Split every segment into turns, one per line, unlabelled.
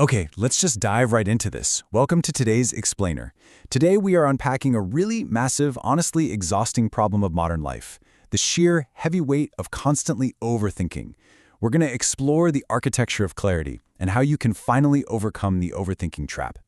Okay, let's just dive right into this. Welcome to today's Explainer. Today we are unpacking a really massive, honestly exhausting problem of modern life, the sheer heavy weight of constantly overthinking. We're going to explore the architecture of clarity and how you can finally overcome the overthinking trap.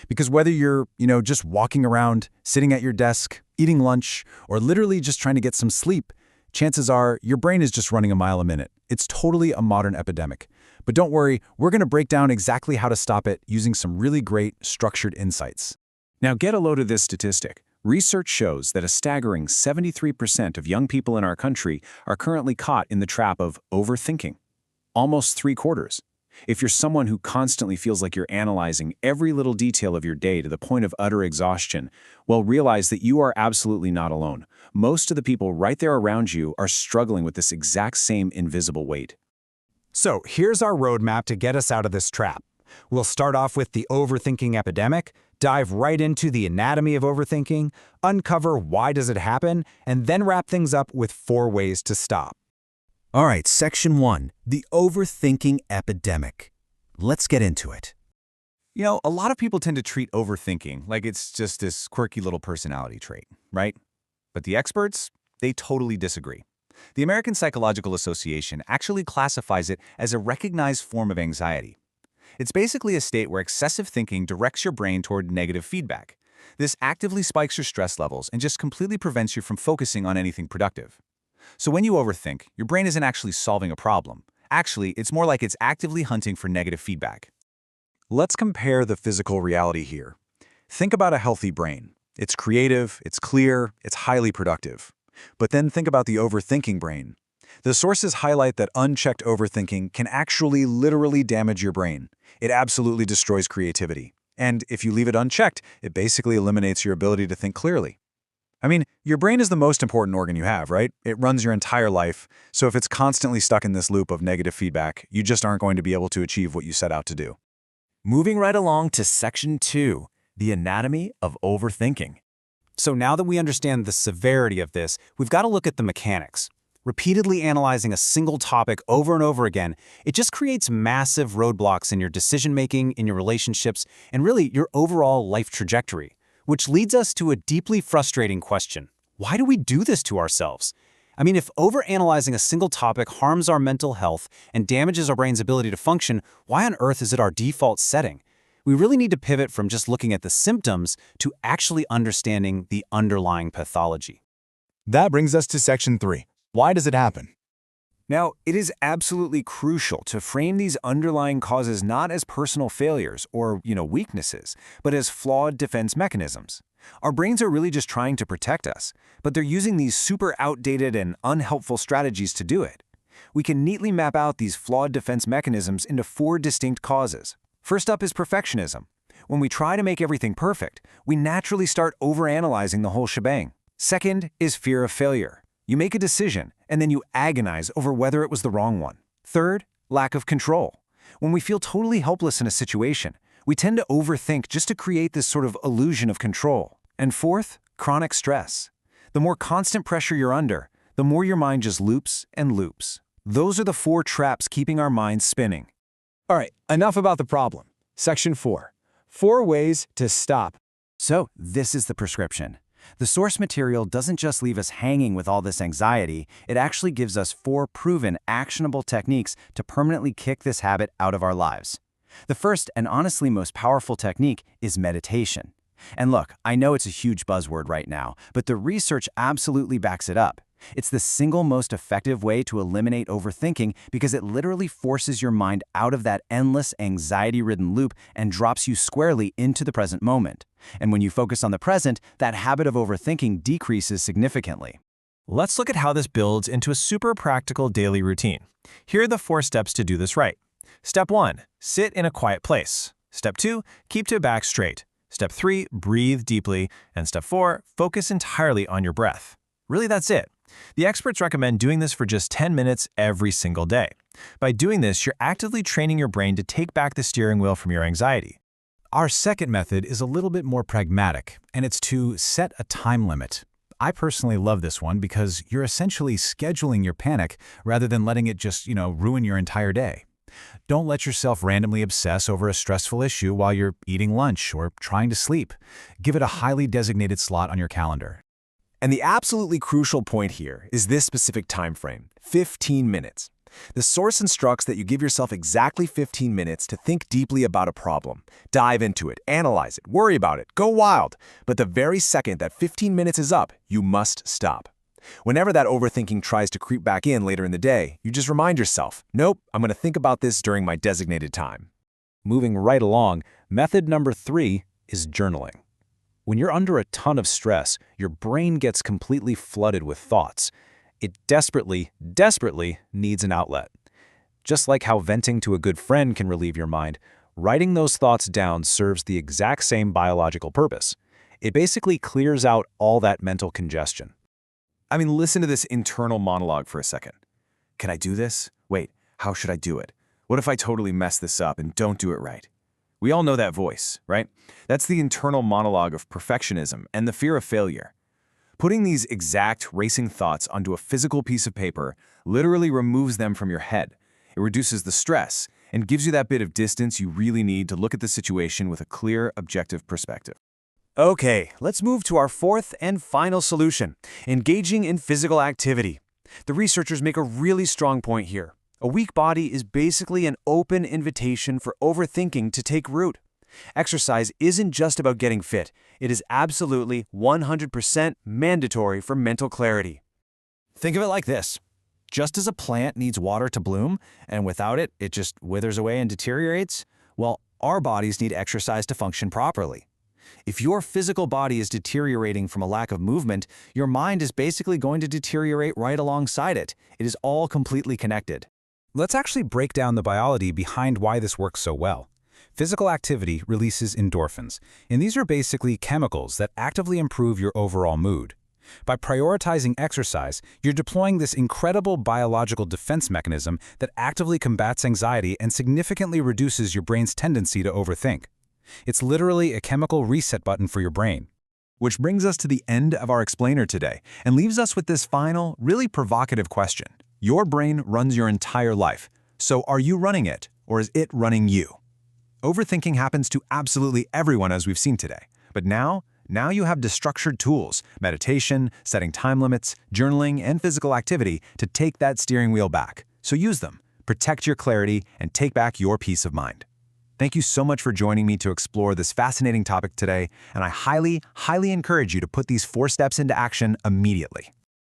Because whether you're, just walking around, sitting at your desk, eating lunch, or literally just trying to get some sleep, chances are your brain is just running a mile a minute. It's totally a modern epidemic. But don't worry, we're going to break down exactly how to stop it using some really great, structured insights.
Now get a load of this statistic. Research shows that a staggering 73% of young people in our country are currently caught in the trap of overthinking. Almost 3/4. If you're someone who constantly feels like you're analyzing every little detail of your day to the point of utter exhaustion, well, realize that you are absolutely not alone. Most of the people right there around you are struggling with this exact same invisible weight.
So here's our roadmap to get us out of this trap. We'll start off with the overthinking epidemic, dive right into the anatomy of overthinking, uncover why does it happen, and then wrap things up with 4 ways to stop.
All right, Section 1, the overthinking epidemic. Let's get into it.
A lot of people tend to treat overthinking like it's just this quirky little personality trait, right? But the experts, they totally disagree. The American Psychological Association actually classifies it as a recognized form of anxiety. It's basically a state where excessive thinking directs your brain toward negative feedback. This actively spikes your stress levels and just completely prevents you from focusing on anything productive. So when you overthink, your brain isn't actually solving a problem. Actually, it's more like it's actively hunting for negative feedback.
Let's compare the physical reality here. Think about a healthy brain. It's creative, it's clear, it's highly productive. But then think about the overthinking brain. The sources highlight that unchecked overthinking can actually literally damage your brain. It absolutely destroys creativity. And if you leave it unchecked, it basically eliminates your ability to think clearly. I mean, your brain is the most important organ you have, right? It runs your entire life, so if it's constantly stuck in this loop of negative feedback, you just aren't going to be able to achieve what you set out to do.
Moving right along to Section 2, the anatomy of overthinking.
So now that we understand the severity of this, we've got to look at the mechanics. Repeatedly analyzing a single topic over and over again, it just creates massive roadblocks in your decision-making, in your relationships, and really your overall life trajectory. Which leads us to a deeply frustrating question. Why do we do this to ourselves? I mean, if overanalyzing a single topic harms our mental health and damages our brain's ability to function, why on earth is it our default setting? We really need to pivot from just looking at the symptoms to actually understanding the underlying pathology.
That brings us to Section 3. Why does it happen?
Now, it is absolutely crucial to frame these underlying causes not as personal failures or, weaknesses, but as flawed defense mechanisms. Our brains are really just trying to protect us, but they're using these super outdated and unhelpful strategies to do it. We can neatly map out these flawed defense mechanisms into 4 distinct causes. First up is perfectionism. When we try to make everything perfect, we naturally start overanalyzing the whole shebang. Second is fear of failure. You make a decision, and then you agonize over whether it was the wrong one. Third, lack of control. When we feel totally helpless in a situation, we tend to overthink just to create this sort of illusion of control. And fourth, chronic stress. The more constant pressure you're under, the more your mind just loops and loops. Those are the 4 traps keeping our minds spinning.
All right, enough about the problem. Section 4. 4 ways to stop.
So this is the prescription. The source material doesn't just leave us hanging with all this anxiety, it actually gives us 4 proven, actionable techniques to permanently kick this habit out of our lives. The first and honestly most powerful technique is meditation. And look, I know it's a huge buzzword right now, but the research absolutely backs it up. It's the single most effective way to eliminate overthinking because it literally forces your mind out of that endless, anxiety-ridden loop and drops you squarely into the present moment. And when you focus on the present, that habit of overthinking decreases significantly.
Let's look at how this builds into a super practical daily routine. Here are the 4 steps to do this right. Step 1, sit in a quiet place. Step 2, keep your back straight. Step 3, breathe deeply. And step 4, focus entirely on your breath. Really, that's it. The experts recommend doing this for just 10 minutes every single day. By doing this, you're actively training your brain to take back the steering wheel from your anxiety.
Our second method is a little bit more pragmatic, and it's to set a time limit. I personally love this one because you're essentially scheduling your panic rather than letting it just, ruin your entire day.
Don't let yourself randomly obsess over a stressful issue while you're eating lunch or trying to sleep. Give it a highly designated slot on your calendar.
And the absolutely crucial point here is this specific time frame, 15 minutes. The source instructs that you give yourself exactly 15 minutes to think deeply about a problem. Dive into it, analyze it, worry about it, go wild. But the very second that 15 minutes is up, you must stop. Whenever that overthinking tries to creep back in later in the day, you just remind yourself, nope, I'm going to think about this during my designated time.
Moving right along, method number 3 is journaling. When you're under a ton of stress, your brain gets completely flooded with thoughts. It desperately needs an outlet. Just like how venting to a good friend can relieve your mind, writing those thoughts down serves the exact same biological purpose. It basically clears out all that mental congestion.
I mean, listen to this internal monologue for a second. Can I do this? Wait, how should I do it? What if I totally mess this up and don't do it right? We all know that voice, right? That's the internal monologue of perfectionism and the fear of failure. Putting these exact racing thoughts onto a physical piece of paper literally removes them from your head. It reduces the stress and gives you that bit of distance you really need to look at the situation with a clear, objective perspective.
Okay, let's move to our fourth and final solution, engaging in physical activity. The researchers make a really strong point here. A weak body is basically an open invitation for overthinking to take root. Exercise isn't just about getting fit. It is absolutely 100% mandatory for mental clarity.
Think of it like this. Just as a plant needs water to bloom, and without it, it just withers away and deteriorates, well, our bodies need exercise to function properly. If your physical body is deteriorating from a lack of movement, your mind is basically going to deteriorate right alongside it. It is all completely connected.
Let's actually break down the biology behind why this works so well. Physical activity releases endorphins, and these are basically chemicals that actively improve your overall mood. By prioritizing exercise, you're deploying this incredible biological defense mechanism that actively combats anxiety and significantly reduces your brain's tendency to overthink. It's literally a chemical reset button for your brain.
Which brings us to the end of our explainer today and leaves us with this final, really provocative question. Your brain runs your entire life. So are you running it, or is it running you? Overthinking happens to absolutely everyone, as we've seen today. But now you have destructured tools, meditation, setting time limits, journaling, and physical activity to take that steering wheel back. So use them, protect your clarity, and take back your peace of mind. Thank you so much for joining me to explore this fascinating topic today, and I highly encourage you to put these 4 steps into action immediately.